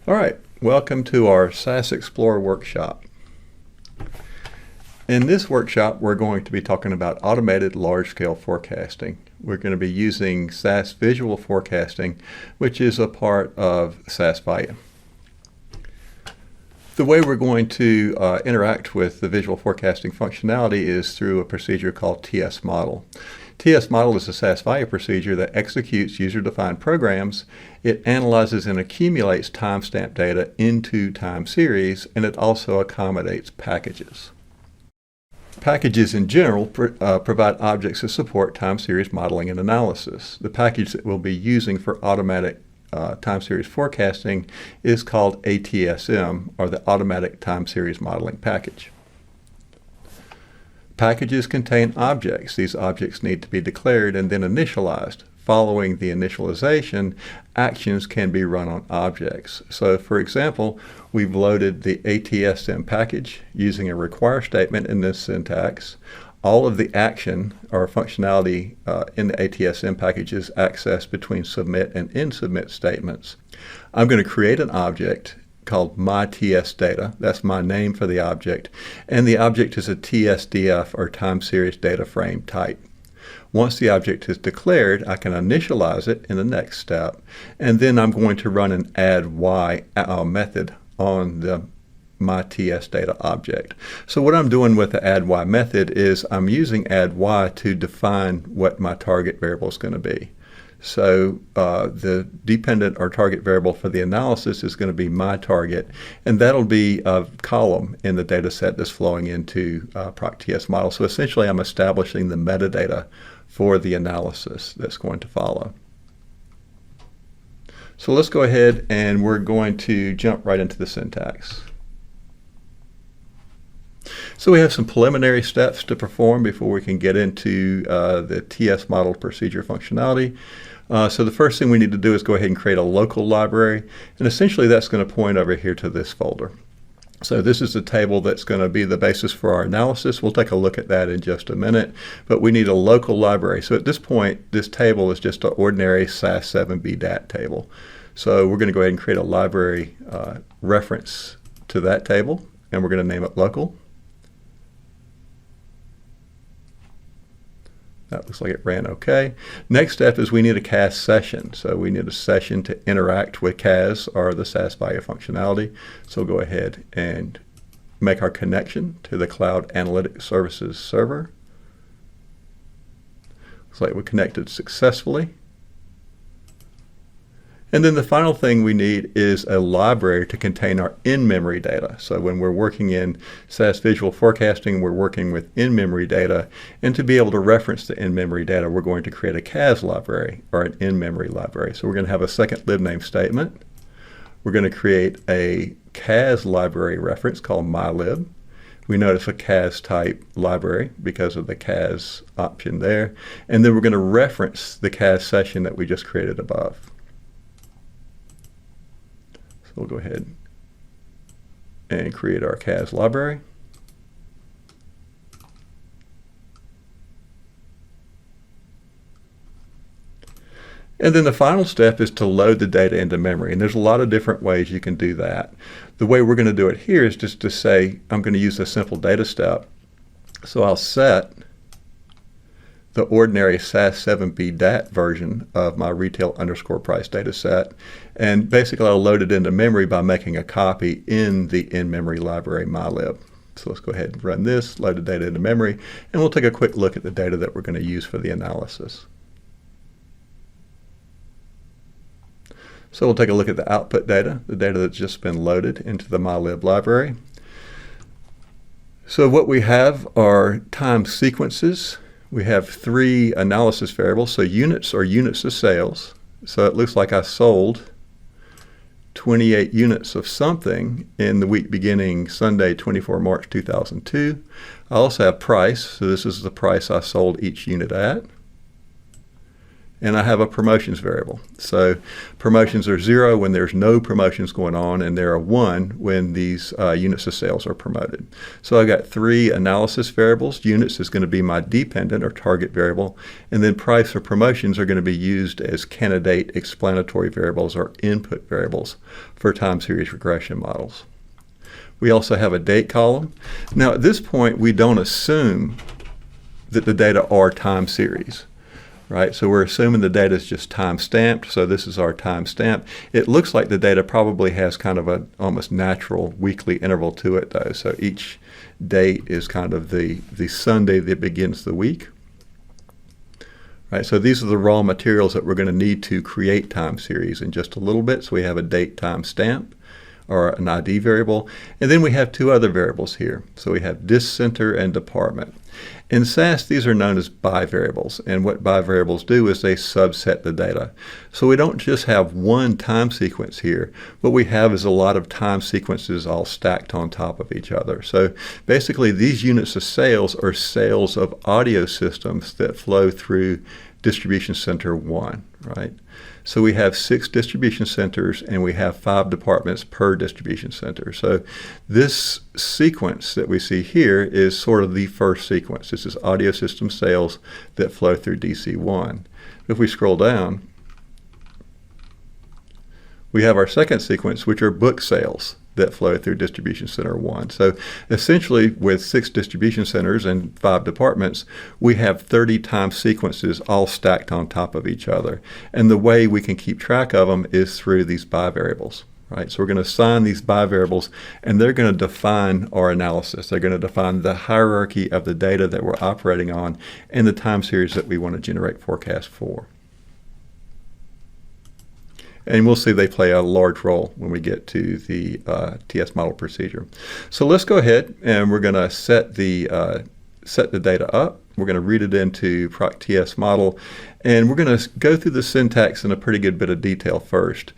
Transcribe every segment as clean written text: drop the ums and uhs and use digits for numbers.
All right, welcome to our SAS Explorer workshop. In this workshop, we're going to be talking about automated large-scale forecasting. We're going to be using SAS Visual Forecasting, which is a part of SAS Visual. The way we're going to interact with the visual forecasting functionality is through a procedure called TS model. TS model is a SAS Visual procedure that executes user-defined programs. It analyzes and accumulates timestamp data into time series, and it also accommodates packages. Packages in general provide objects that support time series modeling and analysis. The package that we'll be using for automatic time series forecasting is called ATSM, or the Automatic Time Series Modeling Package. Packages contain objects. These objects need to be declared and then initialized. Following the initialization, actions can be run on objects. So, for example, we've loaded the ATSM package using a require statement in this syntax. All of the action or functionality in the ATSM package is accessed between submit and in-submit statements. I'm going to create an object called myTSData. That's my name for the object. And the object is a TSDF, or time series data frame type. Once the object is declared, I can initialize it in the next step. And then I'm going to run an addY method on the myTSData object. So what I'm doing with the addY method is I'm using addY to define what my target variable is going to be. So the dependent or target variable for the analysis is going to be my target, and that'll be a column in the data set that's flowing into ProcTS model. So essentially I'm establishing the metadata for the analysis that's going to follow. So let's go ahead and we're going to jump right into the syntax. So we have some preliminary steps to perform before we can get into the TS model procedure functionality. So the first thing we need to do is go ahead and create a local library, and essentially that's going to point over here to this folder. So this is the table that's going to be the basis for our analysis. We'll take a look at that in just a minute, but we need a local library. So at this point, this table is just an ordinary SAS 7B DAT table. So we're going to go ahead and create a library reference to that table, and we're going to name it local. That looks like it ran okay. Next step is we need a CAS session. So we need a session to interact with CAS, or the SAS Visual functionality. So we'll go ahead and make our connection to the Cloud Analytics Services server. Looks like we connected successfully. And then the final thing we need is a library to contain our in-memory data. So when we're working in SAS Visual Forecasting, we're working with in-memory data. And to be able to reference the in-memory data, we're going to create a CAS library, or an in-memory library. So we're going to have a second libname statement. We're going to create a CAS library reference called mylib. We notice a CAS type library because of the CAS option there. And then we're going to reference the CAS session that we just created above. So we'll go ahead and create our CAS library. And then the final step is to load the data into memory. And there's a lot of different ways you can do that. The way we're going to do it here is just to say, I'm going to use a simple data step. So I'll set the ordinary SAS 7B DAT version of my retail underscore price data set. And basically I'll load it into memory by making a copy in the in-memory library mylib. So let's go ahead and run this, load the data into memory, and we'll take a quick look at the data that we're going to use for the analysis. So we'll take a look at the output data, the data that's just been loaded into the mylib library. So what we have are time sequences. We have 3 analysis variables. So units are units of sales. So it looks like I sold 28 units of something in the week beginning Sunday, 24 March 2002. I also have price. So this is the price I sold each unit at. and I have a promotions variable. So promotions are 0 when there's no promotions going on, and there are 1 when these units of sales are promoted. So I got 3 analysis variables. Units is going to be my dependent or target variable, and then price or promotions are going to be used as candidate explanatory variables or input variables for time series regression models. We also have a date column. Now at this point, we don't assume that the data are time series. Right, so we're assuming the data is just time stamped, so this is our time stamp. It looks like the data probably has kind of an almost natural weekly interval to it though, so each date is kind of the Sunday that begins the week. Right, so these are the raw materials that we're going to need to create time series in just a little bit. So we have a date time stamp, or an ID variable, and then we have 2 other variables here. So we have disk center and department. In SAS, these are known as bivariables, and what bivariables do is they subset the data. So we don't just have one time sequence here. What we have is a lot of time sequences all stacked on top of each other. So basically, these units of sales are sales of audio systems that flow through distribution center 1, right? So we have 6 distribution centers, and we have 5 departments per distribution center. So this sequence that we see here is sort of the first sequence. This is audio system sales that flow through DC1. If we scroll down, we have our second sequence, which are book sales that flow through distribution center 1. So essentially, with 6 distribution centers and 5 departments, we have 30 time sequences all stacked on top of each other. And the way we can keep track of them is through these bivariables. Right? So we're going to assign these bivariables, and they're going to define our analysis. They're going to define the hierarchy of the data that we're operating on and the time series that we want to generate forecasts for. And we'll see they play a large role when we get to the TS model procedure. So let's go ahead and we're going to set the data up. We're going to read it into Proc TS model, and we're going to go through the syntax in a pretty good bit of detail first.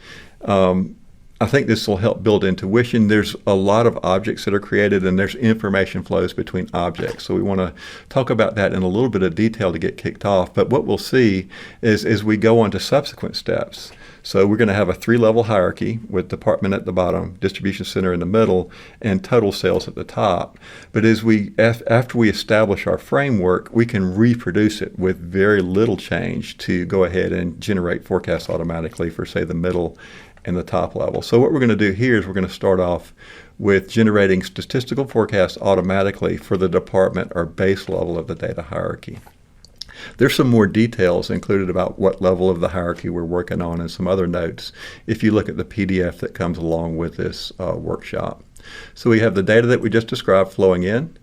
I think this will help build intuition. There's a lot of objects that are created, and there's information flows between objects. So we want to talk about that in a little bit of detail to get kicked off. But what we'll see is as we go on to subsequent steps. So we're going to have a 3-level hierarchy with department at the bottom, distribution center in the middle, and total sales at the top. But after we establish our framework, we can reproduce it with very little change to go ahead and generate forecasts automatically for, say, the middle and the top level. So what we're going to do here is we're going to start off with generating statistical forecasts automatically for the department or base level of the data hierarchy. There's some more details included about what level of the hierarchy we're working on and some other notes if you look at the PDF that comes along with this workshop. So we have the data that we just described flowing in.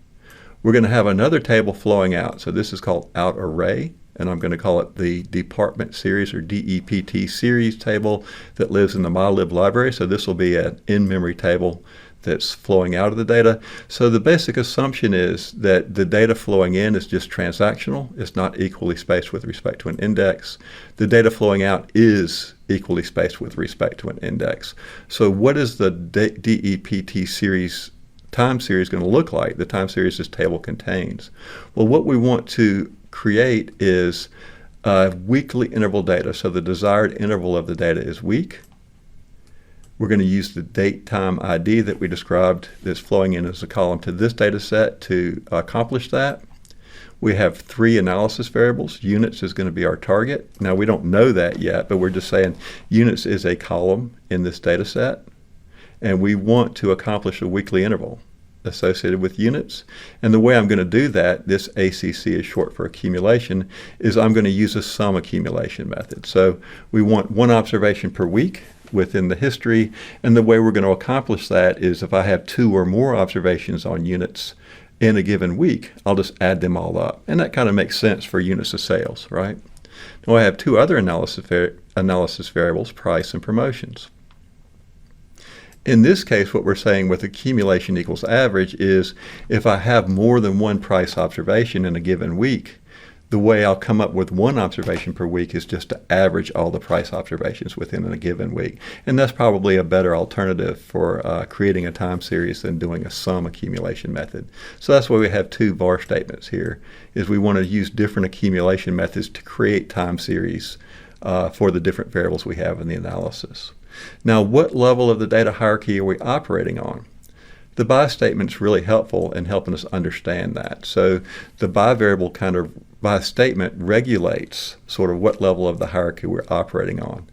We're going to have another table flowing out. So this is called out array, and I'm going to call it the department series or DEPT series table that lives in the MyLib library. So this will be an in-memory table that's flowing out of the data. So the basic assumption is that the data flowing in is just transactional. It's not equally spaced with respect to an index. The data flowing out is equally spaced with respect to an index. So what is the DEPT series time series going to look like? The time series this table contains. Well, what we want to create is weekly interval data. So the desired interval of the data is week. We're going to use the date time ID that we described that's flowing in as a column to this data set to accomplish that. We have 3 analysis variables. Units is going to be our target. Now, we don't know that yet, but we're just saying units is a column in this data set, and we want to accomplish a weekly interval associated with units. And the way I'm going to do that, this ACC is short for accumulation, is I'm going to use a sum accumulation method. So we want 1 observation per week within the history, and the way we're going to accomplish that is if I have 2 or more observations on units in a given week, I'll just add them all up. And that kind of makes sense for units of sales, right? Now I have 2 other analysis variables, price and promotions. In this case, what we're saying with accumulation equals average is if I have more than 1 price observation in a given week, the way I'll come up with one observation per week is just to average all the price observations within a given week. And that's probably a better alternative for creating a time series than doing a sum accumulation method. So that's why we have two var statements here, is we want to use different accumulation methods to create time series for the different variables we have in the analysis. Now, what level of the data hierarchy are we operating on? The by statement is really helpful in helping us understand that. So the by variable by statement regulates sort of what level of the hierarchy we're operating on.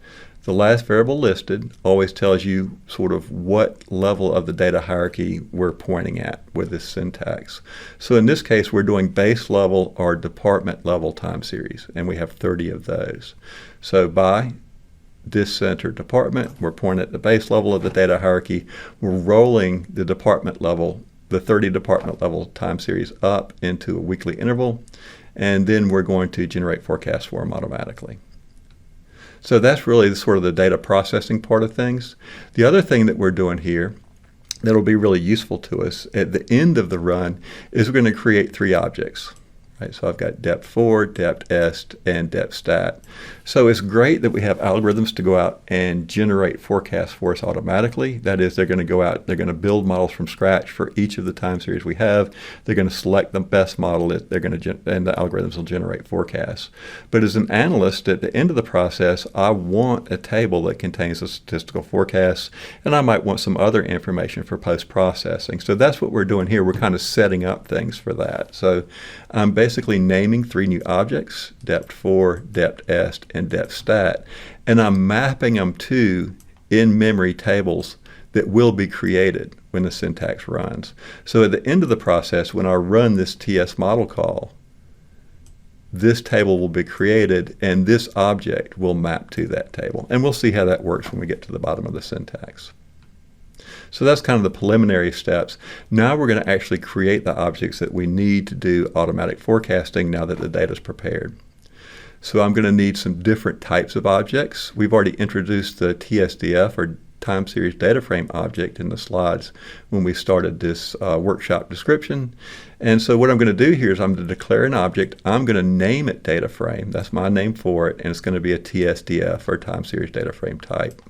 The last variable listed always tells you sort of what level of the data hierarchy we're pointing at with this syntax. So in this case, we're doing base level or department level time series, and we have 30 of those. So by this center department, we're pointing at the base level of the data hierarchy. We're rolling the department level, the 30 department level time series up into a weekly interval, and then we're going to generate forecasts for them automatically. So that's really sort of the data processing part of things. The other thing that we're doing here that'll be really useful to us at the end of the run is we're going to create 3 objects. Right, so I've got depth4, depth-est, and depth-stat. So it's great that we have algorithms to go out and generate forecasts for us automatically. That is, they're going to go out, they're going to build models from scratch for each of the time series we have. They're going to select the best model, and the algorithms will generate forecasts. But as an analyst, at the end of the process, I want a table that contains the statistical forecasts, and I might want some other information for post-processing. So that's what we're doing here. We're kind of setting up things for that. So I'm basically naming 3 new objects, depth4, depth-est, and depth-stat, and I'm mapping them to in-memory tables that will be created when the syntax runs. So at the end of the process, when I run this TS model call, this table will be created, and this object will map to that table. And we'll see how that works when we get to the bottom of the syntax. So that's kind of the preliminary steps. Now we're going to actually create the objects that we need to do automatic forecasting now that the data is prepared. So I'm going to need some different types of objects. We've already introduced the TSDF, or time series data frame object, in the slides when we started this workshop description. And so what I'm going to do here is I'm going to declare an object. I'm going to name it data frame. That's my name for it, and it's going to be a TSDF, or time series data frame type.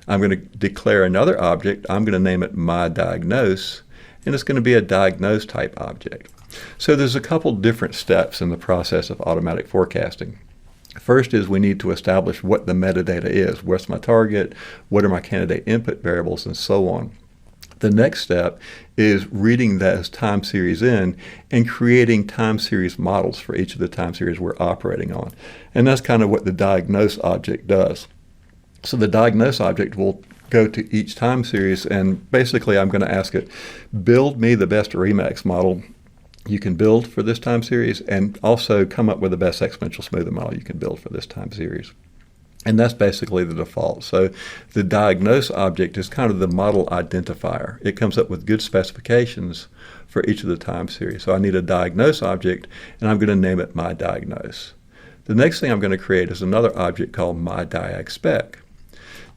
I'm going to declare another object. I'm going to name it myDiagnose, and it's going to be a diagnose type object. So there's a couple different steps in the process of automatic forecasting. First is we need to establish what the metadata is. What's my target? What are my candidate input variables? And so on. The next step is reading those time series in and creating time series models for each of the time series we're operating on. And that's kind of what the diagnose object does. So the diagnose object will go to each time series, and basically I'm going to ask it, build me the best Remax model you can build for this time series, and also come up with the best exponential smoothing model you can build for this time series. And that's basically the default. So the diagnose object is kind of the model identifier. It comes up with good specifications for each of the time series. So I need a diagnose object, and I'm going to name it myDiagnose. The next thing I'm going to create is another object called myDiagSpec.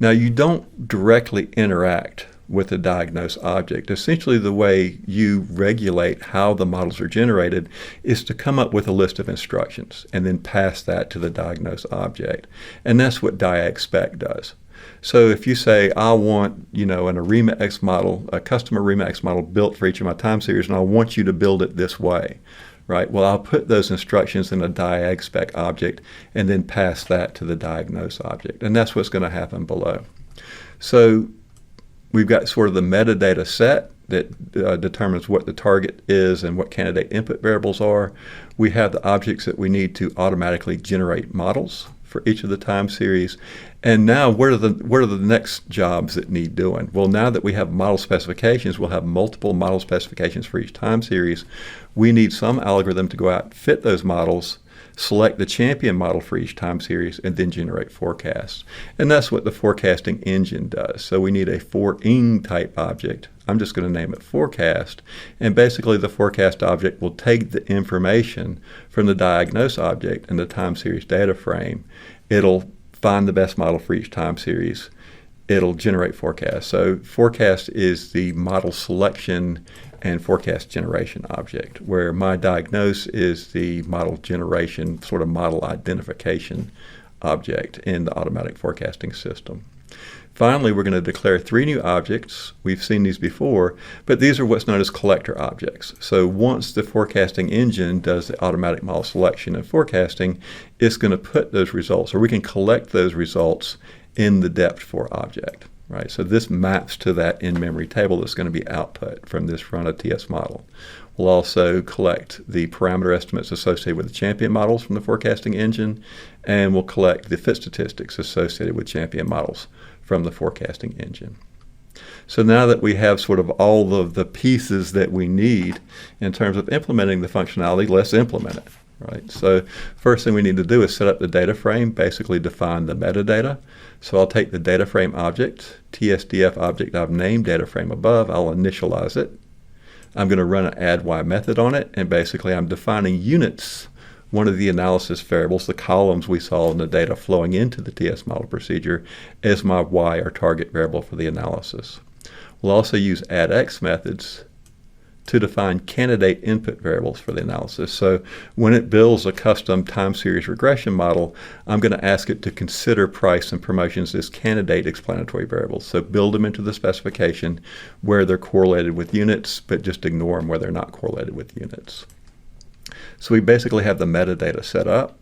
Now, you don't directly interact with the diagnose object. Essentially, the way you regulate how the models are generated is to come up with a list of instructions and then pass that to the diagnose object. And that's what diagspec does. So if you say, I want, a Remax model, a customer Remax model built for each of my time series, and I want you to build it this way, right? Well, I'll put those instructions in a diagspec object and then pass that to the diagnose object. And that's what's going to happen below. So we've got sort of the metadata set that determines what the target is and what candidate input variables are. We have the objects that we need to automatically generate models for each of the time series. And now what are the next jobs that need doing? Well, now that we have model specifications, we'll have multiple model specifications for each time series. We need some algorithm to go out and fit those models, select the champion model for each time series, and then generate forecasts. And that's what the forecasting engine does. So we need a for-ing type object. I'm just going to name it forecast. And basically the forecast object will take the information from the diagnose object and the time series data frame. It'll find the best model for each time series, it'll generate forecast. So forecast is the model selection and forecast generation object, where my diagnose is the model generation, sort of model identification object in the automatic forecasting system. Finally, we're going to declare 3 new objects. We've seen these before, but these are what's known as collector objects. So once the forecasting engine does the automatic model selection and forecasting, it's going to put those results, or we can collect those results in the depth4 object. Right? So this maps to that in-memory table that's going to be output from this run of TS model. We'll also collect the parameter estimates associated with the champion models from the forecasting engine, and we'll collect the fit statistics associated with champion models from the forecasting engine. So now that we have sort of all of the pieces that we need in terms of implementing the functionality, let's implement it. Right? So first thing we need to do is set up the data frame, basically define the metadata. So I'll take the data frame object, TSDF object I've named data frame above, I'll initialize it. I'm going to run an add y method on it, and basically I'm defining units, one of the analysis variables, the columns we saw in the data flowing into the TS model procedure, as my y or target variable for the analysis. We'll also use add x methods to define candidate input variables for the analysis. So when it builds a custom time series regression model, I'm going to ask it to consider price and promotions as candidate explanatory variables. So build them into the specification where they're correlated with units, but just ignore them where they're not correlated with units. So we basically have the metadata set up.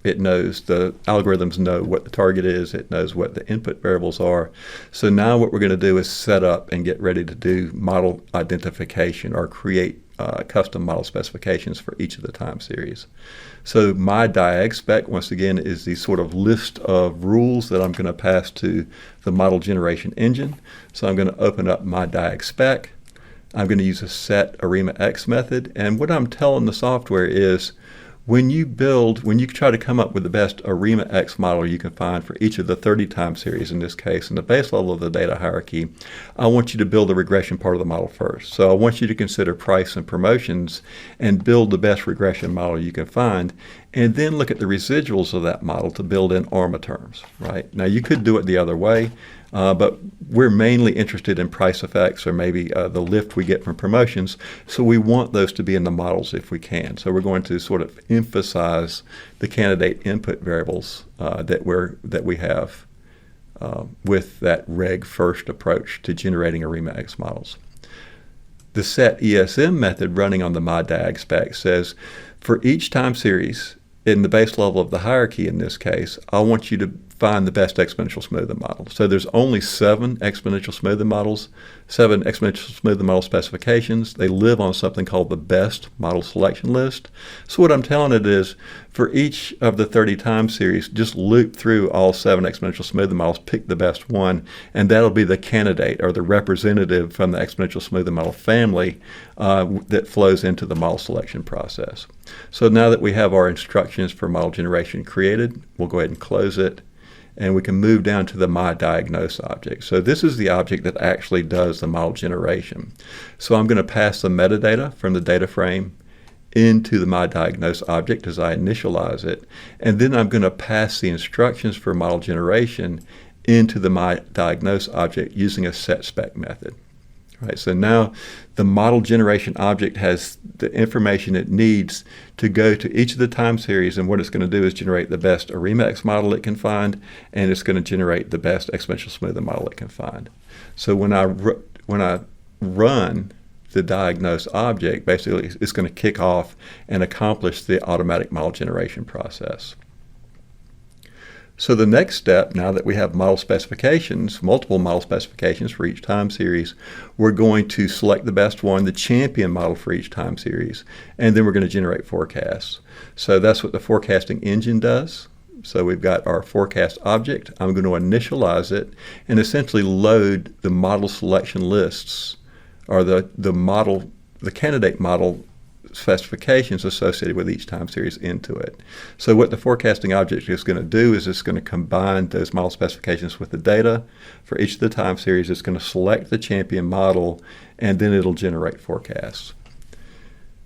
It knows, the algorithms know what the target is, it knows what the input variables are. So now what we're going to do is set up and get ready to do model identification or create custom model specifications for each of the time series. So my diag spec, once again, is the sort of list of rules that I'm going to pass to the model generation engine. So I'm going to open up my diag spec. I'm going to use a set ARIMA X method, and what I'm telling the software is, when you try to come up with the best ARIMA X model you can find for each of the 30 time series in this case, in the base level of the data hierarchy, I want you to build the regression part of the model first. So I want you to consider price and promotions and build the best regression model you can find, and then look at the residuals of that model to build in ARMA terms. Right? Now you could do it the other way, but we're mainly interested in price effects or maybe the lift we get from promotions, so we want those to be in the models if we can. So we're going to sort of emphasize the candidate input variables that we have with that reg first approach to generating ARIMA X models. The set ESM method running on the MyDiag spec says for each time series in the base level of the hierarchy in this case, I want you to find the best exponential smoothing model. So there's only 7 exponential smoothing models, 7 exponential smoothing model specifications. They live on something called the best model selection list. So what I'm telling it is, for each of the 30 time series, just loop through all 7 exponential smoothing models, pick the best one, and that'll be the candidate or the representative from the exponential smoothing model family that flows into the model selection process. So now that we have our instructions for model generation created, we'll go ahead and close it, and we can move down to the MyDiagnose object. So this is the object that actually does the model generation. So I'm going to pass the metadata from the data frame into the MyDiagnose object as I initialize it, and then I'm going to pass the instructions for model generation into the MyDiagnose object using a setSpec method. Right, so now the model generation object has the information it needs to go to each of the time series, and what it's going to do is generate the best ARIMA X model it can find, and it's going to generate the best exponential smoothing model it can find. So when I run the diagnose object, basically it's going to kick off and accomplish the automatic model generation process. So the next step, now that we have model specifications, multiple model specifications for each time series, we're going to select the best one, the champion model for each time series, and then we're going to generate forecasts. So that's what the forecasting engine does. So we've got our forecast object. I'm going to initialize it and essentially load the model selection lists, or the candidate model specifications associated with each time series into it. So what the forecasting object is going to do is it's going to combine those model specifications with the data for each of the time series. It's going to select the champion model, and then it'll generate forecasts.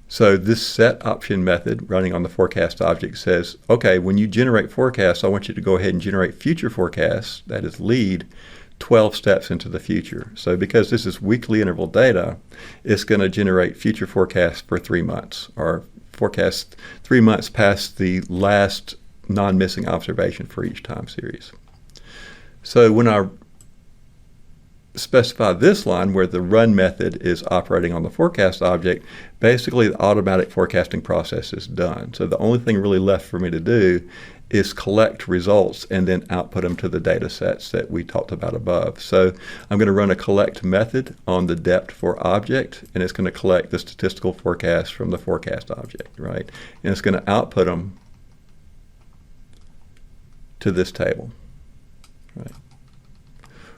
So this set option method running on the forecast object says, okay, when you generate forecasts, I want you to go ahead and generate future forecasts, that is lead, 12 steps into the future. So because this is weekly interval data, it's going to generate future forecasts for 3 months, or forecast 3 months past the last non-missing observation for each time series. So when I specify this line where the run method is operating on the forecast object, basically the automatic forecasting process is done. So the only thing really left for me to do is collect results and then output them to the data sets that we talked about above. So I'm going to run a collect method on the depth for object, and it's going to collect the statistical forecast from the forecast object, right? And it's going to output them to this table, right?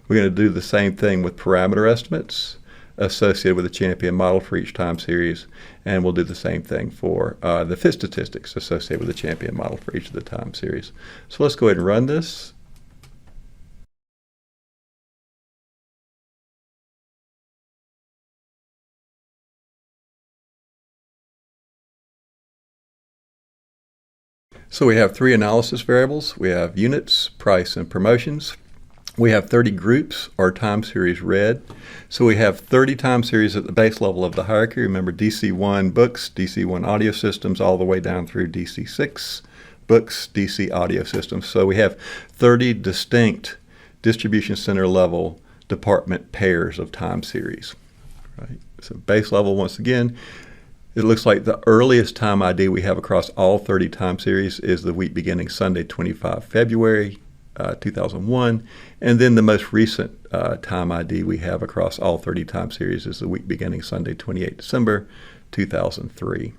We're going to do the same thing with parameter estimates associated with the champion model for each time series, and we'll do the same thing for the fit statistics associated with the champion model for each of the time series. So let's go ahead and run this. So we have 3 analysis variables. We have units, price, and promotions. We have 30 groups, or time series read. So we have 30 time series at the base level of the hierarchy. Remember, DC1 books, DC1 audio systems, all the way down through DC6 books, DC audio systems. So we have 30 distinct distribution center level department pairs of time series, right? So base level, once again, it looks like the earliest time ID we have across all 30 time series is the week beginning Sunday, 25 February 2001, and then the most recent time ID we have across all 30 time series is the week beginning Sunday, 28 December 2003.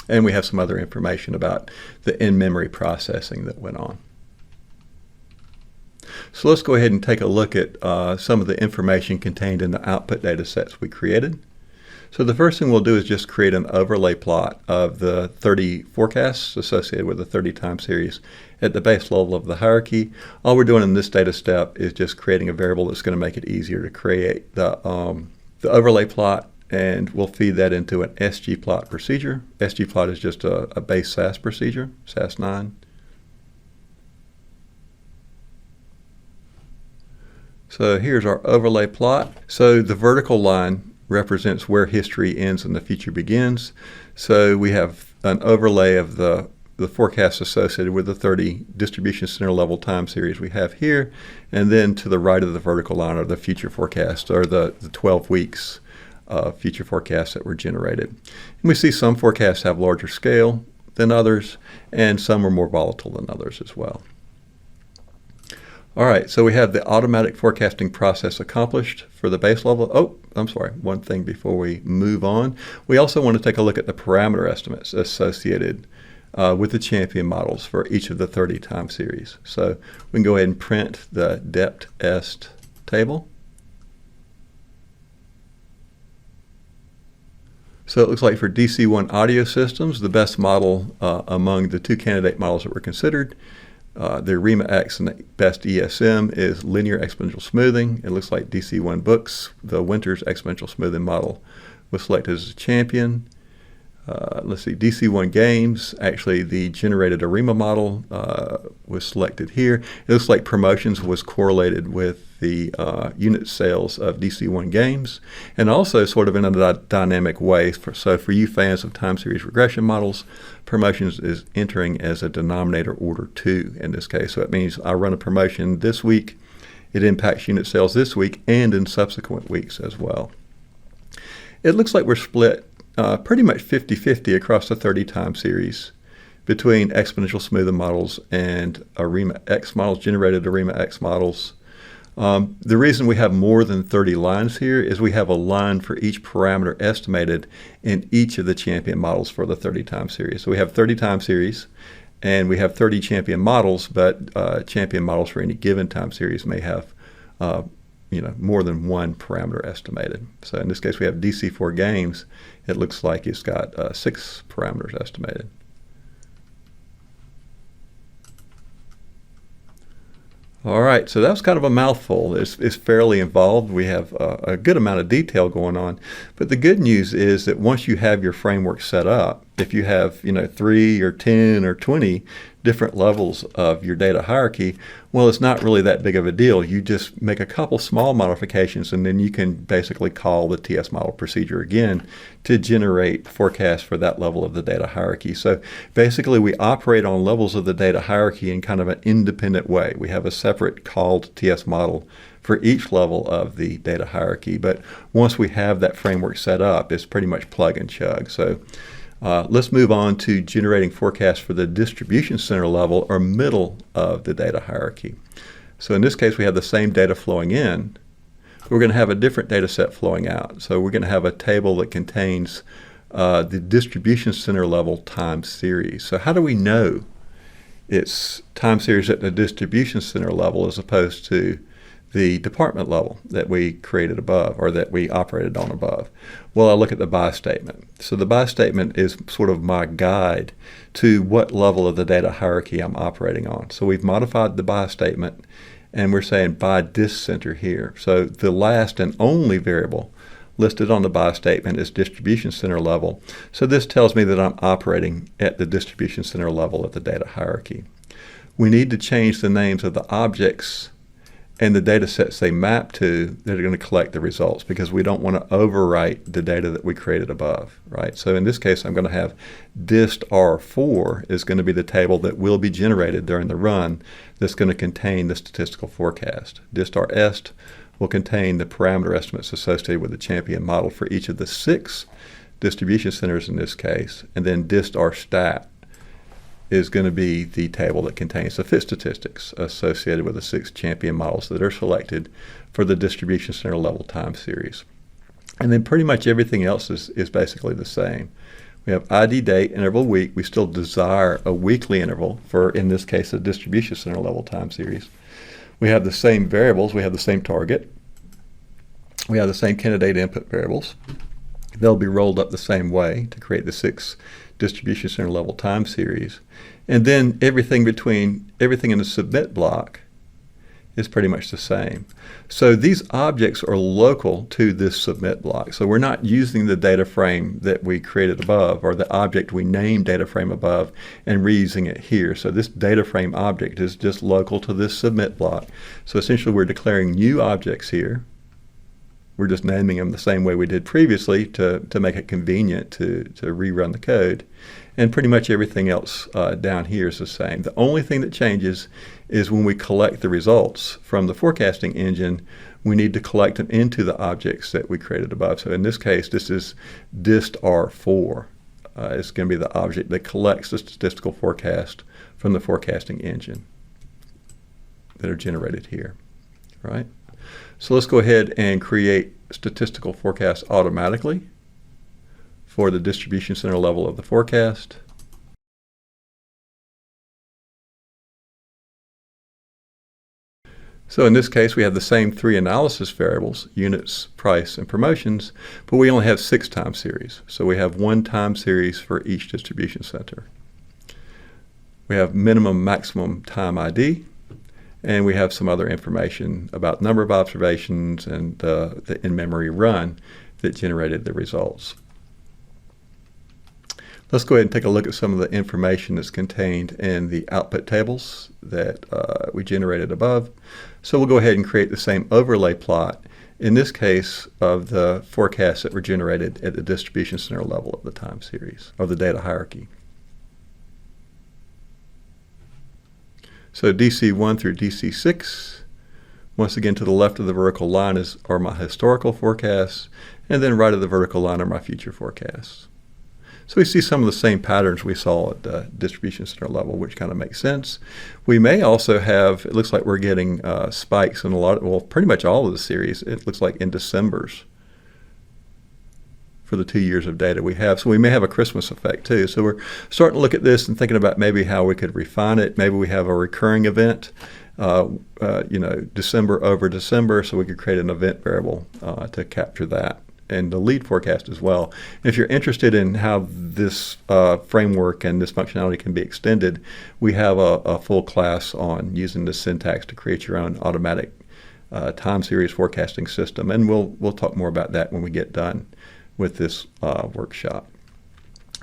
And we have some other information about the in-memory processing that went on. So let's go ahead and take a look at some of the information contained in the output data sets we created. So the first thing we'll do is just create an overlay plot of the 30 forecasts associated with the 30 time series at the base level of the hierarchy. All we're doing in this data step is just creating a variable that's going to make it easier to create the overlay plot, and we'll feed that into an sgplot procedure. Sgplot is just a base SAS procedure, SAS 9. So here's our overlay plot. So the vertical line represents where history ends and the future begins. So we have an overlay of the forecasts associated with the 30 distribution center level time series we have here, and then to the right of the vertical line are the future forecasts, or the 12 weeks of future forecasts that were generated. And we see some forecasts have larger scale than others, and some are more volatile than others as well. All right, so we have the automatic forecasting process accomplished for the base level. Oh, I'm sorry, one thing before we move on. We also want to take a look at the parameter estimates associated with the champion models for each of the 30 time series. So we can go ahead and print the depth est table. So it looks like for DC1 audio systems, the best model among the 2 candidate models that were considered, the ARIMA X and the best ESM is linear exponential smoothing. It looks like DC1 books, the Winters exponential smoothing model was selected as a champion. Let's see, DC1 games, actually the generated ARIMA model was selected here. It looks like promotions was correlated with the unit sales of DC1 games, and also sort of in a dynamic way. So for you fans of time series regression models, promotions is entering as a denominator order 2 in this case. So it means I run a promotion this week, it impacts unit sales this week and in subsequent weeks as well. It looks like we're split pretty much 50-50 across the 30 time series between exponential smoothing models and ARIMA X models, generated ARIMA X models. The reason we have more than 30 lines here is we have a line for each parameter estimated in each of the champion models for the 30 time series. So we have 30 time series and we have 30 champion models, but champion models for any given time series may have more than one parameter estimated. So in this case, we have DC4 games. It looks like it's got 6 parameters estimated. All right, so that was kind of a mouthful. It's fairly involved. We have a good amount of detail going on. But the good news is that once you have your framework set up, if you have 3 or 10 or 20 different levels of your data hierarchy, well, it's not really that big of a deal. You just make a couple small modifications, and then you can basically call the TS model procedure again to generate forecasts for that level of the data hierarchy. So basically, we operate on levels of the data hierarchy in kind of an independent way. We have a separate called TS model for each level of the data hierarchy, but once we have that framework set up, it's pretty much plug and chug. So let's move on to generating forecasts for the distribution center level or middle of the data hierarchy. So in this case, we have the same data flowing in. We're going to have a different data set flowing out. So we're going to have a table that contains the distribution center level time series. So how do we know it's time series at the distribution center level as opposed to the department level that we created above or that we operated on above? Well, I look at the by statement. So the by statement is sort of my guide to what level of the data hierarchy I'm operating on. So we've modified the by statement, and we're saying by disk center here. So the last and only variable listed on the by statement is distribution center level. So this tells me that I'm operating at the distribution center level of the data hierarchy. We need to change the names of the objects and the data sets they map to that are going to collect the results, because we don't want to overwrite the data that we created above, right? So in this case, I'm going to have dist R4 is going to be the table that will be generated during the run that's going to contain the statistical forecast. Dist REst will contain the parameter estimates associated with the champion model for each of the 6 distribution centers in this case, and then dist RStat is going to be the table that contains the fit statistics associated with the 6 champion models that are selected for the distribution center level time series. And then pretty much everything else is basically the same. We have ID date, interval week. We still desire a weekly interval for, in this case, the distribution center level time series. We have the same variables. We have the same target. We have the same candidate input variables. They'll be rolled up the same way to create the 6 distribution center level time series. And then everything in the submit block is pretty much the same. So these objects are local to this submit block. So we're not using the data frame that we created above or the object we named data frame above and reusing it here. So this data frame object is just local to this submit block. So essentially we're declaring new objects here. We're just naming them the same way we did previously to make it convenient to rerun the code. And pretty much everything else down here is the same. The only thing that changes is when we collect the results from the forecasting engine, we need to collect them into the objects that we created above. So in this case, this is dist R4. It's going to be the object that collects the statistical forecast from the forecasting engine that are generated here, right? So let's go ahead and create statistical forecasts automatically for the distribution center level of the forecast. So in this case, we have the same 3 analysis variables, units, price, and promotions, but we only have 6 time series. So we have 1 time series for each distribution center. We have minimum, maximum time ID, and we have some other information about number of observations and the in-memory run that generated the results. Let's go ahead and take a look at some of the information that's contained in the output tables that we generated above. So we'll go ahead and create the same overlay plot, in this case of the forecasts that were generated at the distribution center level of the time series, of the data hierarchy. So DC1 through DC6, once again to the left of the vertical line are my historical forecasts, and then right of the vertical line are my future forecasts. So we see some of the same patterns we saw at the distribution center level, which kind of makes sense. We may also have, it looks like we're getting spikes in pretty much all of the series. It looks like in Decembers for the 2 years of data we have. So we may have a Christmas effect too. So we're starting to look at this and thinking about maybe how we could refine it. Maybe we have a recurring event, December over December, so we could create an event variable to capture that, and the lead forecast as well. If you're interested in how this framework and this functionality can be extended, we have a full class on using this syntax to create your own automatic time series forecasting system, and we'll talk more about that when we get done with this workshop.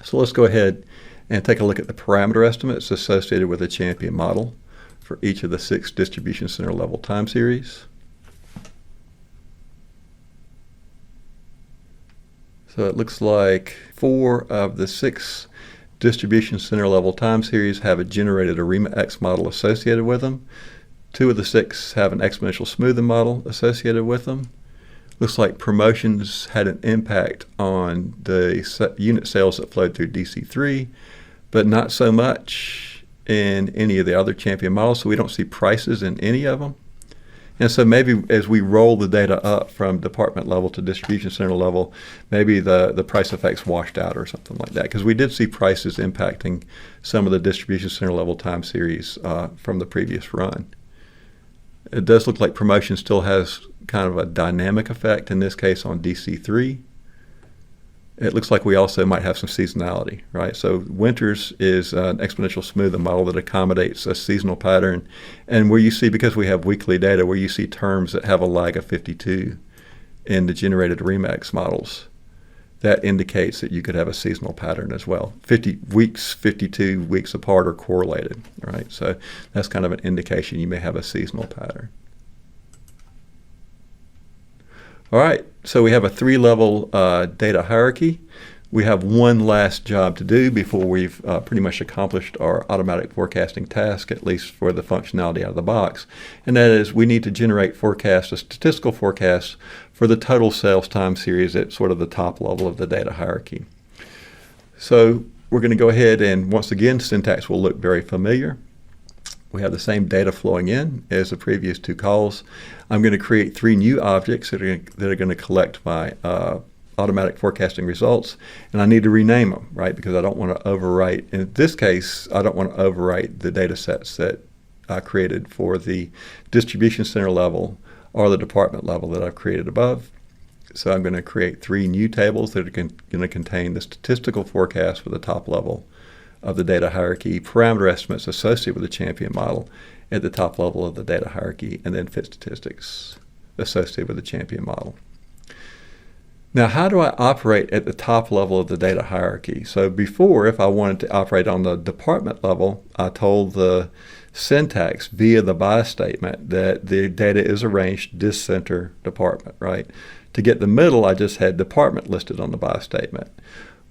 So let's go ahead and take a look at the parameter estimates associated with the champion model for each of the 6 distribution center level time series. So it looks like 4 of the 6 distribution center level time series have a generated ARIMA X model associated with them. 2 of the 6 have an exponential smoothing model associated with them. Looks like promotions had an impact on the unit sales that flowed through DC3, but not so much in any of the other champion models, so we don't see prices in any of them. And so maybe as we roll the data up from department level to distribution center level, maybe the price effects washed out or something like that, because we did see prices impacting some of the distribution center level time series from the previous run. It does look like promotion still has kind of a dynamic effect, in this case on DC3. It looks like we also might have some seasonality, right? So winters is an exponential smoothing model that accommodates a seasonal pattern. And where you see, because we have weekly data, where you see terms that have a lag of 52 in the generated ARIMA X models, that indicates that you could have a seasonal pattern as well. 52 weeks apart are correlated, right? So that's kind of an indication you may have a seasonal pattern. All right, so we have a 3-level data hierarchy. We have one last job to do before we've pretty much accomplished our automatic forecasting task, at least for the functionality out of the box. And that is, we need to generate a statistical forecast for the total sales time series at sort of the top level of the data hierarchy. So we're going to go ahead and, once again, syntax will look very familiar. We have the same data flowing in as the previous 2 calls. I'm going to create 3 new objects that are going to collect my automatic forecasting results, and I need to rename them, right? Because I don't want to overwrite. In this case, I don't want to overwrite the data sets that I created for the distribution center level or the department level that I've created above. So I'm going to create 3 new tables that are going to contain the statistical forecast for the top level of the data hierarchy, parameter estimates associated with the champion model at the top level of the data hierarchy, and then fit statistics associated with the champion model. Now, how do I operate at the top level of the data hierarchy? So before, if I wanted to operate on the department level, I told the syntax via the by statement that the data is arranged discenter department, right? To get the middle, I just had department listed on the by statement.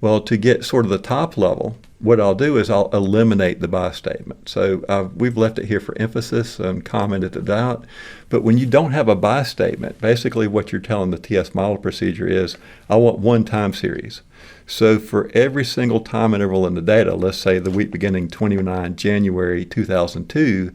Well, to get sort of the top level, what I'll do is I'll eliminate the by statement. So we've left it here for emphasis and commented it out. But when you don't have a by statement, basically what you're telling the TS model procedure is, I want one time series. So for every single time interval in the data, let's say the week beginning 29 January 2002,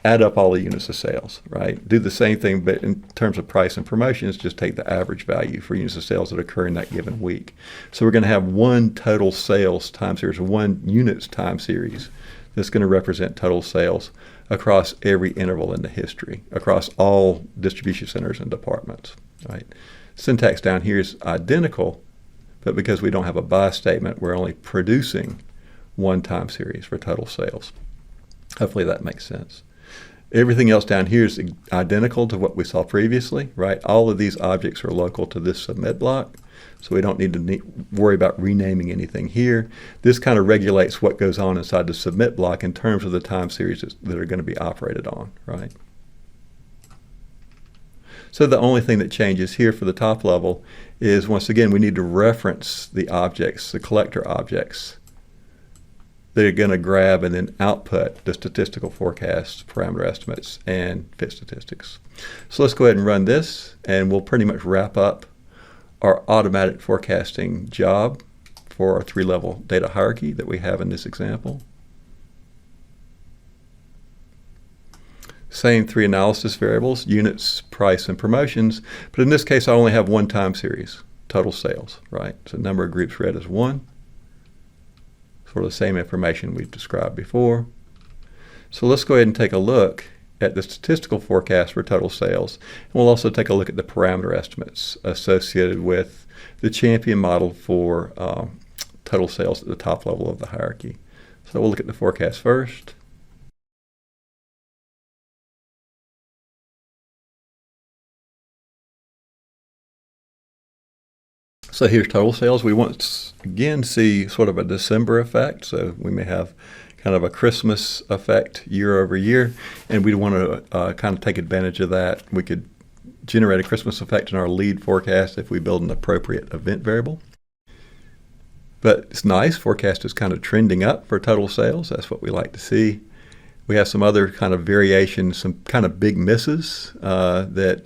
add up all the units of sales, right? Do the same thing, but in terms of price and promotions, just take the average value for units of sales that occur in that given week. So we're going to have one total sales time series, one units time series that's going to represent total sales across every interval in the history, across all distribution centers and departments, right? Syntax down here is identical, but because we don't have a by statement, we're only producing one time series for total sales. Hopefully that makes sense. Everything else down here is identical to what we saw previously, right? All of these objects are local to this submit block, so we don't need to worry about renaming anything here. This kind of regulates what goes on inside the submit block in terms of the time series that are going to be operated on, right? So the only thing that changes here for the top level is, once again, we need to reference the objects, the collector objects, they're going to grab and then output the statistical forecasts, parameter estimates, and fit statistics. So let's go ahead and run this, and we'll pretty much wrap up our automatic forecasting job for our 3-level data hierarchy that we have in this example. Same 3 analysis variables, units, price, and promotions, but in this case I only have one time series, total sales, right? So number of groups read as 1. Sort of the same information we've described before. So let's go ahead and take a look at the statistical forecast for total sales. And we'll also take a look at the parameter estimates associated with the champion model for total sales at the top level of the hierarchy. So we'll look at the forecast first. So here's total sales. We once again see sort of a December effect. So we may have kind of a Christmas effect year over year, and we want to kind of take advantage of that. We could generate a Christmas effect in our lead forecast if we build an appropriate event variable. But it's nice. Forecast is kind of trending up for total sales. That's what we like to see. We have some other kind of variations, some kind of big misses that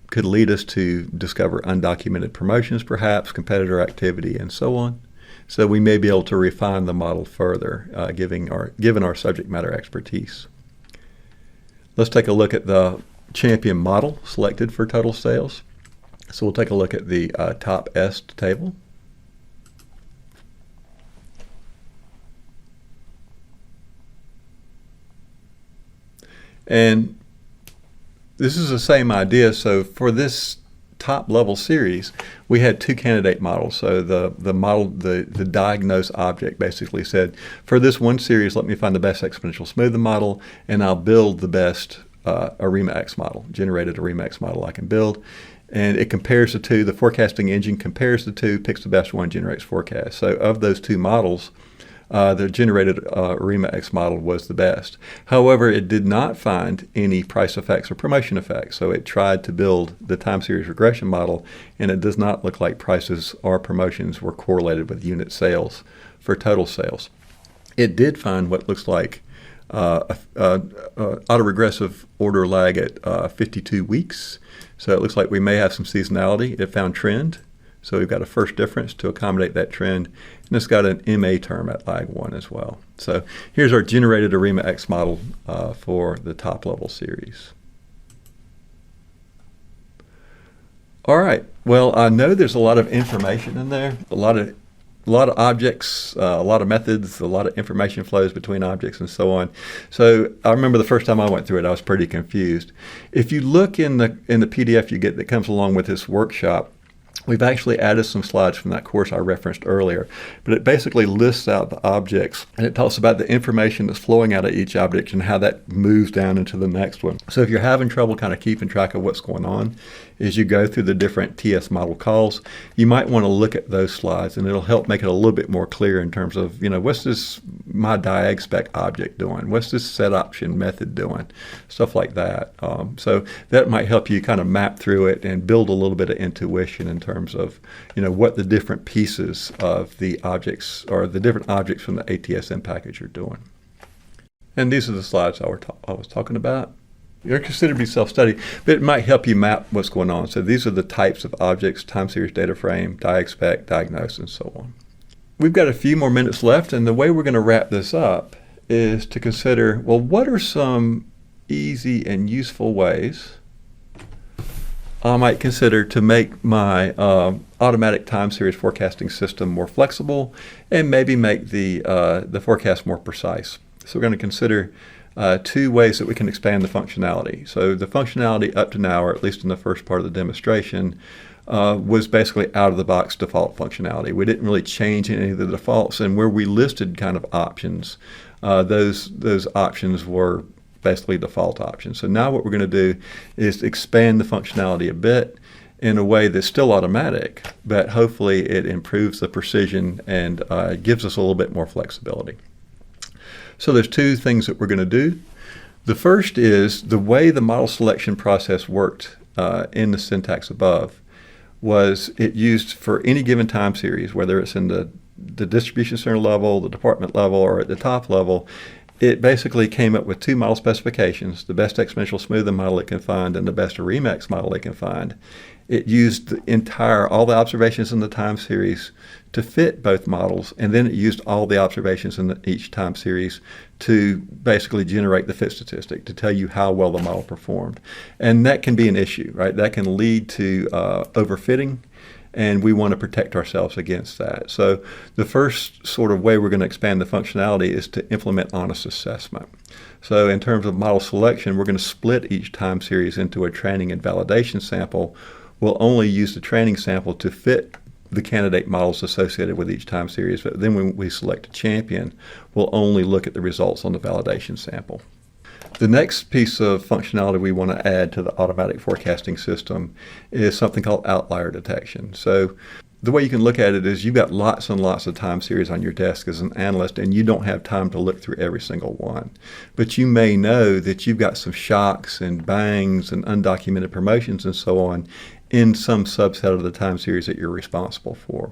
could lead us to discover undocumented promotions, perhaps, competitor activity, and so on. So we may be able to refine the model further, given our subject matter expertise. Let's take a look at the champion model selected for total sales. So we'll take a look at the top est table. And this is the same idea. So for this top level series, we had two candidate models. So the model, the diagnosed object basically said, for this one series, let me find the best exponential smoothing model, and I'll build the best ARIMA X model, generated ARIMA X model I can build. And it compares the two. The forecasting engine compares the two, picks the best one, generates forecast. So of those two models, the generated ARIMA X model was the best. However, it did not find any price effects or promotion effects. So it tried to build the time series regression model, and it does not look like prices or promotions were correlated with unit sales for total sales. It did find what looks like autoregressive order lag at 52 weeks. So it looks like we may have some seasonality. It found trend. So we've got a first difference to accommodate that trend. And it's got an MA term at lag 1 as well. So here's our generated ARIMA X model for the top level series. All right. Well, I know there's a lot of information in there, a lot of objects, a lot of methods, a lot of information flows between objects and so on. So I remember the first time I went through it, I was pretty confused. If you look in the PDF you get that comes along with this workshop, we've actually added some slides from that course I referenced earlier, but it basically lists out the objects, and it talks about the information that's flowing out of each object and how that moves down into the next one. So if you're having trouble kind of keeping track of what's going on as you go through the different TS model calls, you might want to look at those slides, and it'll help make it a little bit more clear in terms of, what's this my diag spec object doing? What's this set option method doing? Stuff like that. So that might help you kind of map through it and build a little bit of intuition in terms of, what the different pieces of the objects or the different objects from the ATSM package are doing. And these are the slides I was talking about. They're considered to be self-study, but it might help you map what's going on. So these are the types of objects: time series data frame, diag spec, diagnose, and so on. We've got a few more minutes left, and the way we're going to wrap this up is to consider, well, what are some easy and useful ways I might consider to make my automatic time series forecasting system more flexible and maybe make the forecast more precise. So we're going to consider two ways that we can expand the functionality. So the functionality up to now, or at least in the first part of the demonstration, was basically out-of-the-box default functionality. We didn't really change any of the defaults, and where we listed kind of options, those options were basically default options. So now what we're going to do is expand the functionality a bit in a way that's still automatic, but hopefully it improves the precision and gives us a little bit more flexibility. So there's two things that we're going to do. The first is the way the model selection process worked in the syntax above was it used for any given time series, whether it's in the distribution center level, the department level, or at the top level. It basically came up with two model specifications: the best exponential smoothing model it can find and the best ARIMA X model it can find. It used all the observations in the time series to fit both models, and then it used all the observations in each time series to basically generate the fit statistic to tell you how well the model performed. And that can be an issue, right? That can lead to overfitting, and we want to protect ourselves against that. So the first sort of way we're going to expand the functionality is to implement honest assessment. So in terms of model selection, we're going to split each time series into a training and validation sample. We'll only use the training sample to fit the candidate models associated with each time series, but then when we select a champion, we'll only look at the results on the validation sample. The next piece of functionality we want to add to the automatic forecasting system is something called outlier detection. So the way you can look at it is you've got lots and lots of time series on your desk as an analyst, and you don't have time to look through every single one. But you may know that you've got some shocks and bangs and undocumented promotions and so on in some subset of the time series that you're responsible for.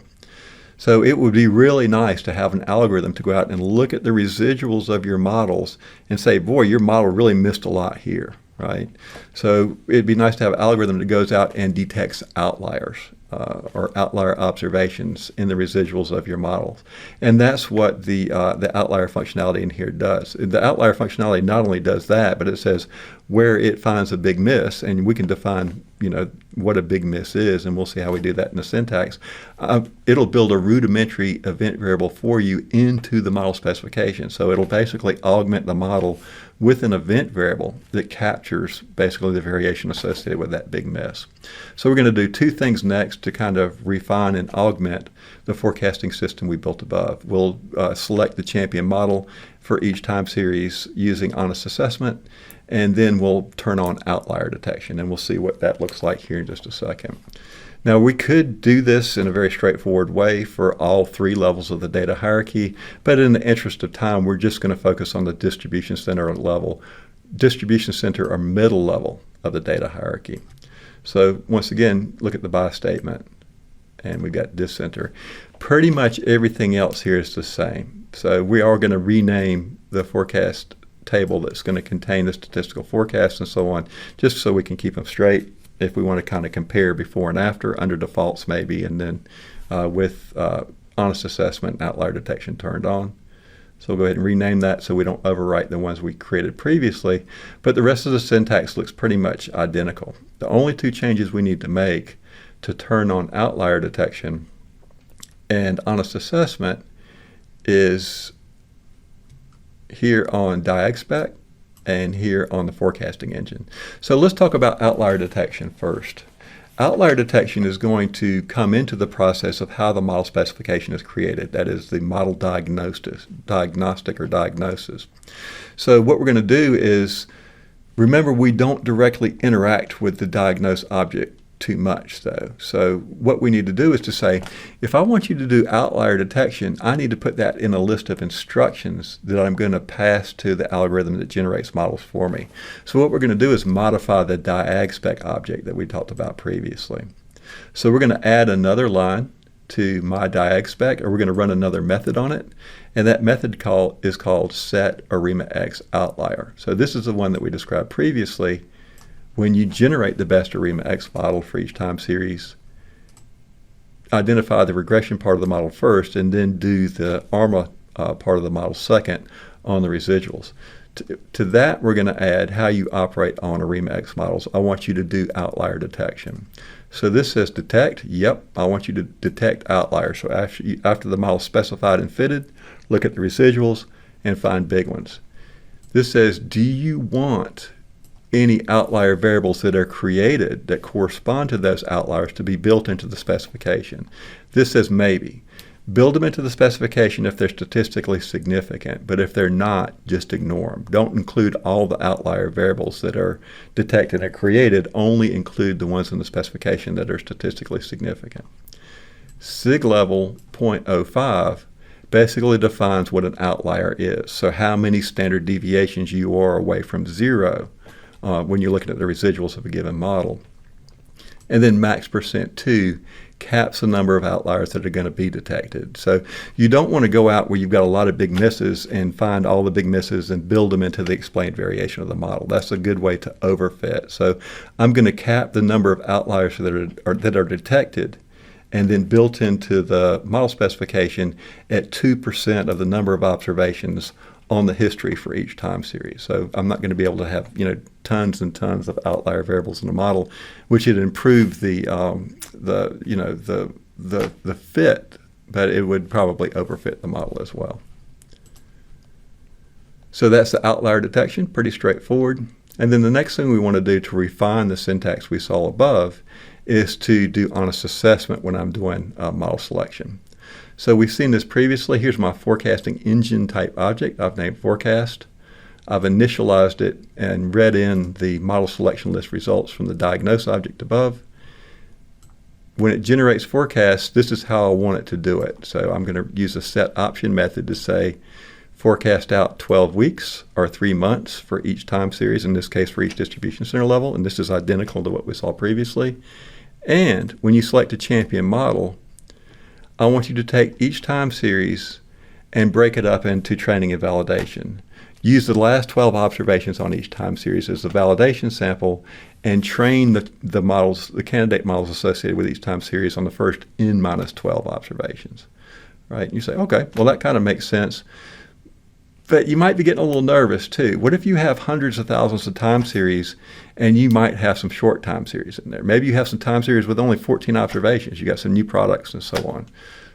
So it would be really nice to have an algorithm to go out and look at the residuals of your models and say, boy, your model really missed a lot here, right? So it'd be nice to have an algorithm that goes out and detects outliers or outlier observations in the residuals of your models. And that's what the outlier functionality in here does. The outlier functionality not only does that, but it says where it finds a big miss, and we can define what a big miss is, and we'll see how we do that in the syntax. It'll build a rudimentary event variable for you into the model specification. So it'll basically augment the model with an event variable that captures basically the variation associated with that big miss. So we're going to do two things next to kind of refine and augment the forecasting system we built above. We'll select the champion model for each time series using honest assessment, and then we'll turn on outlier detection, and we'll see what that looks like here in just a second. Now, we could do this in a very straightforward way for all three levels of the data hierarchy, but in the interest of time, we're just going to focus on the distribution center level, distribution center or middle level of the data hierarchy. So once again, look at the by statement, and we got dis center. Pretty much everything else here is the same. So we are going to rename the forecast table that's going to contain the statistical forecast and so on, just so we can keep them straight if we want to kind of compare before and after under defaults maybe, and then with honest assessment and outlier detection turned on. So we'll go ahead and rename that so we don't overwrite the ones we created previously, but the rest of the syntax looks pretty much identical. The only two changes we need to make to turn on outlier detection and honest assessment is here on diagspec and here on the forecasting engine. So let's talk about outlier detection first. Outlier detection is going to come into the process of how the model specification is created. That is the model diagnostic or diagnosis. So what we're going to do is, remember, we don't directly interact with the diagnosed object too much though. So what we need to do is to say, if I want you to do outlier detection, I need to put that in a list of instructions that I'm going to pass to the algorithm that generates models for me. So what we're going to do is modify the diagspec object that we talked about previously. So we're going to add another line to my diagspec, or we're going to run another method on it, and that method is called set ARIMA X outlier. So this is the one that we described previously. When you generate the best ARIMA X model for each time series, identify the regression part of the model first, and then do the ARMA part of the model second on the residuals. To that, we're going to add how you operate on ARIMA X models. I want you to do outlier detection. So this says detect. Yep, I want you to detect outliers. So after the model is specified and fitted, look at the residuals and find big ones. This says, do you want any outlier variables that are created that correspond to those outliers to be built into the specification? This says maybe. Build them into the specification if they're statistically significant, but if they're not, just ignore them. Don't include all the outlier variables that are detected and created, only include the ones in the specification that are statistically significant. Sig level 0.05 basically defines what an outlier is. So how many standard deviations you are away from zero when you're looking at the residuals of a given model. And then max %2 caps the number of outliers that are going to be detected. So you don't want to go out where you've got a lot of big misses and find all the big misses and build them into the explained variation of the model. That's a good way to overfit. So I'm going to cap the number of outliers that are detected and then built into the model specification at 2% of the number of observations on the history for each time series. So I'm not going to be able to have tons and tons of outlier variables in the model, which would improve the fit, but it would probably overfit the model as well. So that's the outlier detection, pretty straightforward. And then the next thing we want to do to refine the syntax we saw above is to do honest assessment when I'm doing model selection. So we've seen this previously. Here's my forecasting engine type object I've named forecast. I've initialized it and read in the model selection list results from the diagnose object above. when it generates forecasts, this is how I want it to do it. So I'm going to use a set option method to say forecast out 12 weeks or 3 months for each time series, in this case for each distribution center level, and this is identical to what we saw previously. And when you select a champion model, I want you to take each time series and break it up into training and validation. Use the last 12 observations on each time series as a validation sample and train the models, the candidate models associated with each time series on the first n minus 12 observations. Right? And you say, okay, well that kind of makes sense. But you might be getting a little nervous too. What if you have hundreds of thousands of time series and you might have some short time series in there? Maybe you have some time series with only 14 observations. You got some new products and so on.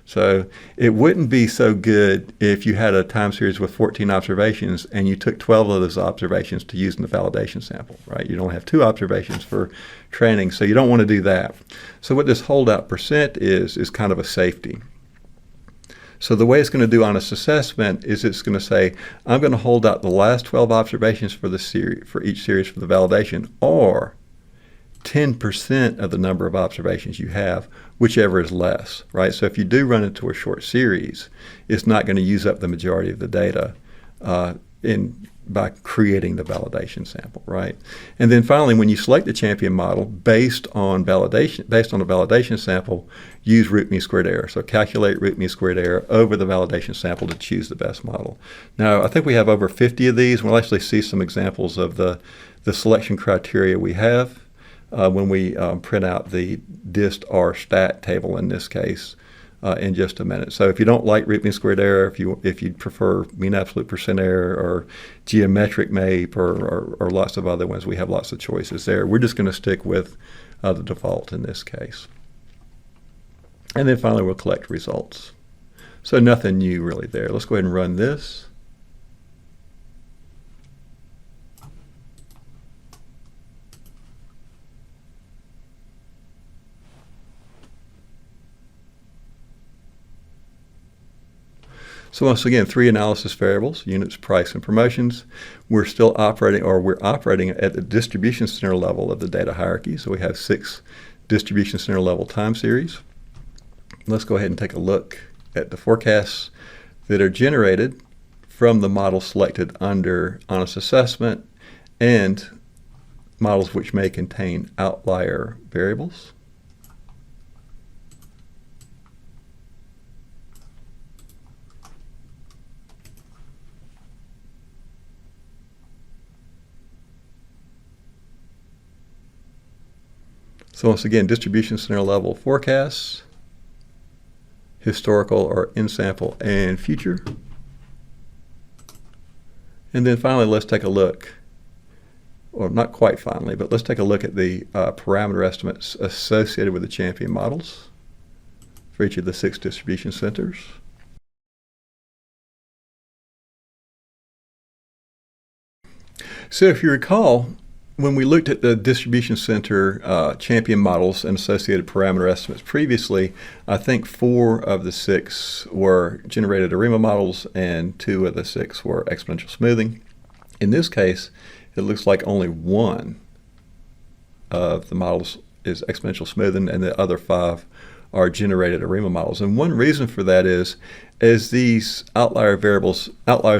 So it wouldn't be so good if you had a time series with 14 observations and you took 12 of those observations to use in the validation sample, right? You'd only have 2 observations for training, so you don't want to do that. So what this holdout percent is kind of a safety. So the way it's going to do honest assessment is it's going to say, I'm going to hold out the last 12 observations for the series, for each series for the validation, or 10% of the number of observations you have, whichever is less, right? So if you do run into a short series, it's not going to use up the majority of the data by creating the validation sample, right? And then finally, when you select the champion model based on a validation sample, use root mean squared error. So calculate root mean squared error over the validation sample to choose the best model. Now, I think we have over 50 of these. We'll actually see some examples of the selection criteria we have when we print out the dist r stat table in this case in just a minute. So if you don't like root mean squared error, if you prefer mean absolute percent error or geometric MAPE or lots of other ones, we have lots of choices there. We're just going to stick with the default in this case. And then finally we'll collect results. So nothing new really there. Let's go ahead and run this. So once again, 3 analysis variables, units, price, and promotions. We're operating at the distribution center level of the data hierarchy. So we have 6 distribution center level time series. Let's go ahead and take a look at the forecasts that are generated from the models selected under honest assessment and models which may contain outlier variables. So once again, distribution center level forecasts, historical or in-sample and future. And then finally, let's take a look, or not quite finally, but let's take a look at the parameter estimates associated with the champion models for each of the 6 distribution centers. So if you recall, when we looked at the distribution center champion models and associated parameter estimates previously, I think 4 of the 6 were generated ARIMA models and 2 of the 6 were exponential smoothing. In this case, it looks like only 1 of the models is exponential smoothing and the other 5 are generated ARIMA models. And one reason for that is, as these outliers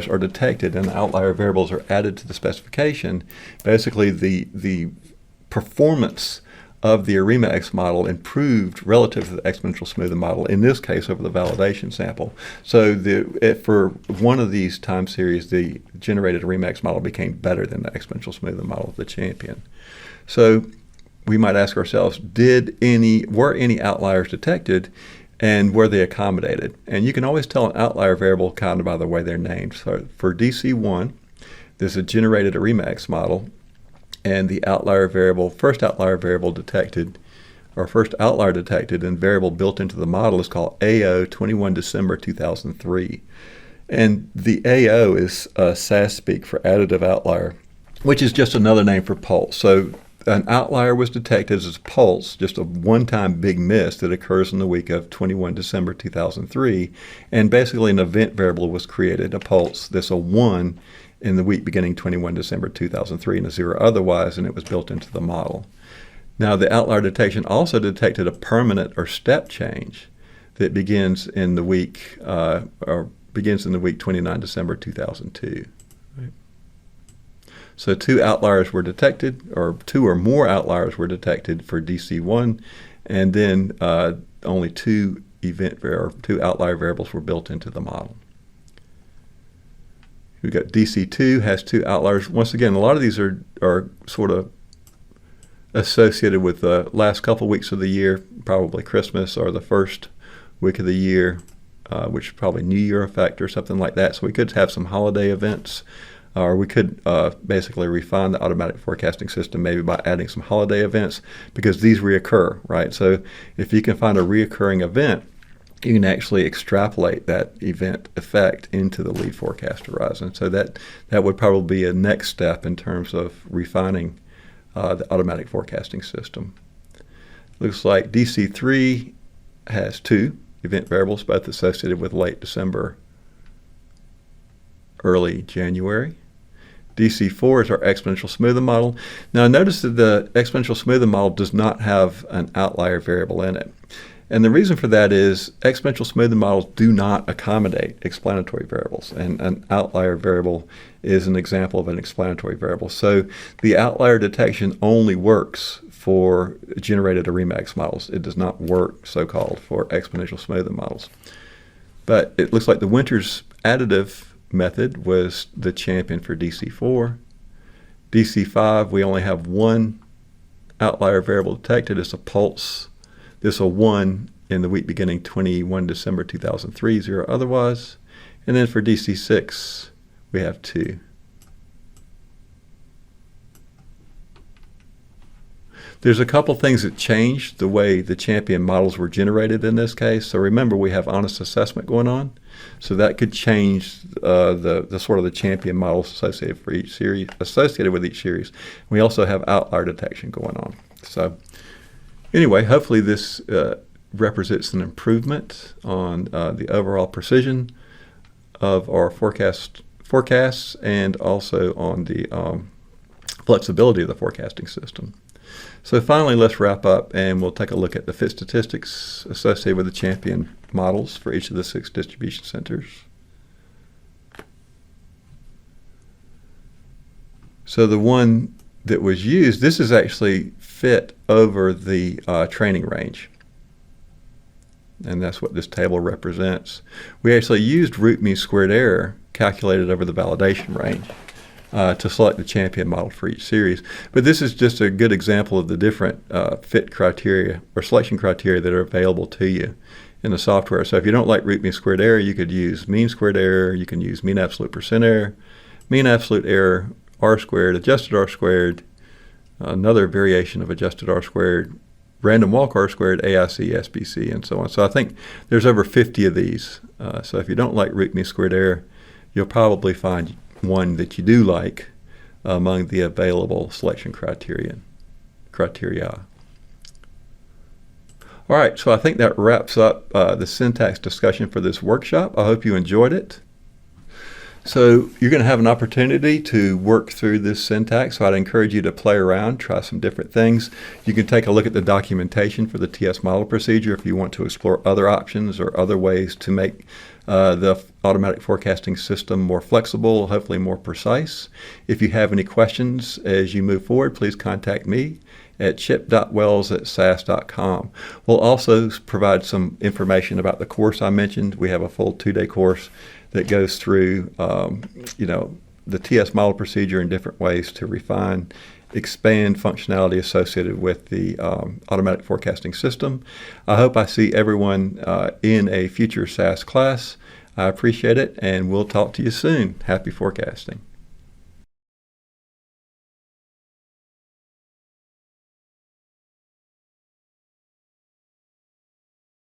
are detected and the outlier variables are added to the specification, basically the performance of the ARIMA X model improved relative to the exponential smoothing model, in this case over the validation sample. So for one of these time series, the generated ARIMA X model became better than the exponential smoothing model of the champion. So we might ask ourselves, were any outliers detected and were they accommodated? And you can always tell an outlier variable kind of by the way they're named. So for DC1, there's a generated ARIMA X model, and the first outlier detected and variable built into the model is called AO 21 December 2003. And the AO is SAS speak for additive outlier, which is just another name for pulse. So an outlier was detected as a pulse, just a one-time big miss that occurs in the week of 21 December 2003, and basically an event variable was created, a pulse, that's a 1 in the week beginning 21 December 2003 and a 0 otherwise, and it was built into the model. Now, the outlier detection also detected a permanent or step change that begins in the week 29 December 2002. Right. So 2 outliers were detected, or 2 or more outliers were detected for DC1, and then only 2 outlier variables were built into the model. We've got DC2 has 2 outliers. Once again, a lot of these are sort of associated with the last couple weeks of the year, probably Christmas or the first week of the year, which is probably New Year effect or something like that. So we could have some holiday events, or we could basically refine the automatic forecasting system maybe by adding some holiday events, because these reoccur, right? So if you can find a reoccurring event, you can actually extrapolate that event effect into the lead forecast horizon. So that would probably be a next step in terms of refining the automatic forecasting system. Looks like DC3 has 2 event variables, both associated with late December, early January. DC4 is our exponential smoothing model. Now notice that the exponential smoothing model does not have an outlier variable in it. And the reason for that is exponential smoothing models do not accommodate explanatory variables, and an outlier variable is an example of an explanatory variable. So the outlier detection only works for generated Remax models. It does not work, so-called, for exponential smoothing models. But it looks like the Winters additive method was the champion for DC4. DC5, we only have 1 outlier variable detected. It's a pulse. This is a 1 in the week beginning 21 December 2003, 0 otherwise. And then for DC6, we have 2. There's a couple things that changed the way the champion models were generated in this case. So remember, we have honest assessment going on. So that could change the sort of the champion models associated with each series. We also have outlier detection going on. So anyway, hopefully this represents an improvement on the overall precision of our forecasts and also on the flexibility of the forecasting system. So finally, let's wrap up and we'll take a look at the fit statistics associated with the champion models for each of the 6 distribution centers. So the one that was used, this is actually fit over the training range. And that's what this table represents. We actually used root mean squared error calculated over the validation range to select the champion model for each series. But this is just a good example of the different fit criteria or selection criteria that are available to you in the software. So if you don't like root mean squared error, you could use mean squared error, you can use mean absolute percent error, mean absolute error, R squared, adjusted R squared, another variation of adjusted R squared, random walk R squared, AIC, SBC, and so on. So I think there's over 50 of these. So if you don't like root mean squared error, you'll probably find one that you do like among the available selection criteria. All right, so I think that wraps up the syntax discussion for this workshop. I hope you enjoyed it. So you're going to have an opportunity to work through this syntax, so I'd encourage you to play around, try some different things. You can take a look at the documentation for the TS model procedure if you want to explore other options or other ways to make the automatic forecasting system more flexible, hopefully more precise. If you have any questions as you move forward, please contact me at chip.wells@sas.com. We'll also provide some information about the course I mentioned. We have a full 2-day course that goes through the TS model procedure in different ways to refine, expand functionality associated with the automatic forecasting system. I hope I see everyone in a future SAS class. I appreciate it, and we'll talk to you soon. Happy forecasting.